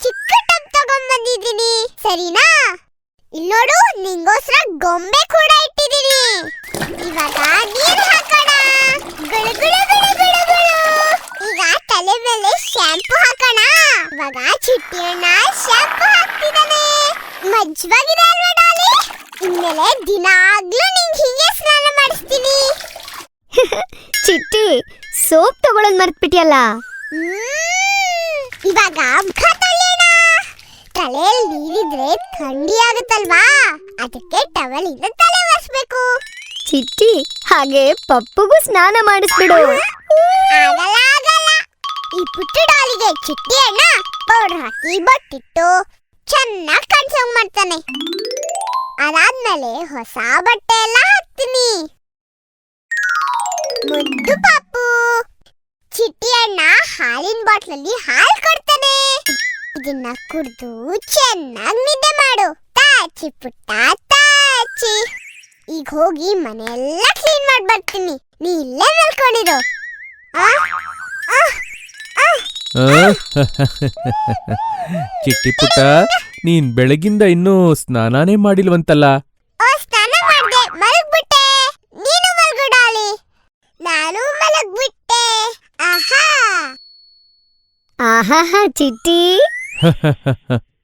ಚಿಕ್ಕ ಟಬ್ ತಗೊಂಡ್ಬಂದಿದ್ದೀನಿ, ಸರಿನಾ? ಇಲ್ಲೋಡು, ನಿಂಗೋಸ್ಕರ ಗೊಂಬೆ ಕೂಡ ಇಟ್ಟಿದ್ದೀನಿ. ಇವಾಗ ನೀರು ಹಾಕೋಣ. ಗುಳು ಗುಳು ಗುಳು ಗುಳು ಗುಳು. ಈಗ ತಲೆ ಮೇಲೆ ಶಾಂಪು ಹಾಕೋಣ. ಇವಾಗ ಚಿಟ್ಟಿ ಅಣ್ಣ ಶಾಂಪು ಹಾಕ್ತಿದ್ದಾನೆ. ಮಜ್ವಾಗಿದೆ ಅಲ್ವಾ ಡಾಲಿ? ಇನ್ಮೇಲೆ ದಿನಾಗ್ಲೂ ನಿಂಗೆ ಹೀಗೆ ಸ್ನಾನ ಮಾಡಿಸ್ತೀನಿ. ಚಿಟ್ಟಿ, ಸೋಪ್ ತಗೊಳ್ಳೋದ್ ಮರ್ತ್ಬಿಟ್ಯಲ್ಲ. ಇವಾಗ ಮುಖ ತೊಳೆಯೋಣ. ತಲೆಯಲ್ಲಿ ನೀರಿದ್ರೆ ಥಂಡಿ ಆಗುತ್ತಲ್ವಾ, ಅದಕ್ಕೆ ಟವಲ್ ಇಂದ ತಲೆ ಒರೆಸ್ಬೇಕು. ಚಿಟ್ಟಿ, ಹಾಗೆ ಪಪ್ಪುಗೂ ಸ್ನಾನ ಮಾಡಿಸ್ಬಿಡು. ಆಗಲ್ಲ ಆಗಲ್ಲ. ಈ ಪುಟ್ಟ ಡಾಲಿಗೆ ಚಿಟ್ಟಿ ಅಣ್ಣ ಪೌಡರ್ ಹಾಕಿ ಬೊಟ್ಟಿಟ್ಟು ಚೆನ್ನಾಗಿ ಕಾಣಿಸೋಂಗ್ ಮಾಡ್ತಾನೆ. ಅದಾದ್ಮೇಲೆ ಹೊಸ ಬಟ್ಟೆ ಎಲ್ಲ ಹಾಕ್ತೀನಿ. ಮುದ್ದು ಪಾಪು. ಚಿಟ್ಟಿ ಅಣ್ಣ ಹಾಲಿನ ಬಾಟ್ಲಲ್ಲಿ ಹಾಲು ಕೊಡ್ತಾನೆ. ಇದನ್ನ ಕುಡ್ದು ಚೆನ್ನಾಗಿ ನಿದ್ದೆ ಮಾಡು. ತಾಚಿ ಪುಟ್ಟ ತಾಚಿ. ಈಗ ಹೋಗಿ ಮನೆಯೆಲ್ಲ ಕ್ಲೀನ್ ಮಾಡಿ ಬರ್ತೀನಿ. ನೀ ಇಲ್ಲೇ ಮಲ್ಕೊಂಡಿರು. ಚಿಟ್ಟಿ ಪುಟ್ಟ, ನೀನ್ ಬೆಳಗಿಂದ ಇನ್ನೂ ಸ್ನಾನಾನೇ ಮಾಡಿಲ್ವಂತಲ್ಲ. ಸ್ನಾನ ಮಾಡ್ದೆ, ಮಲಗ್ಬಿಟ್ಟೆ. ನೀನು ಮಲ್ಗು ಡಾಲಿ. ನಾನು ಮಲಗ್ಬಿಟ್ಟೆ. ಆಹಾ ಆಹಾ ಚಿಟ್ಟಿ.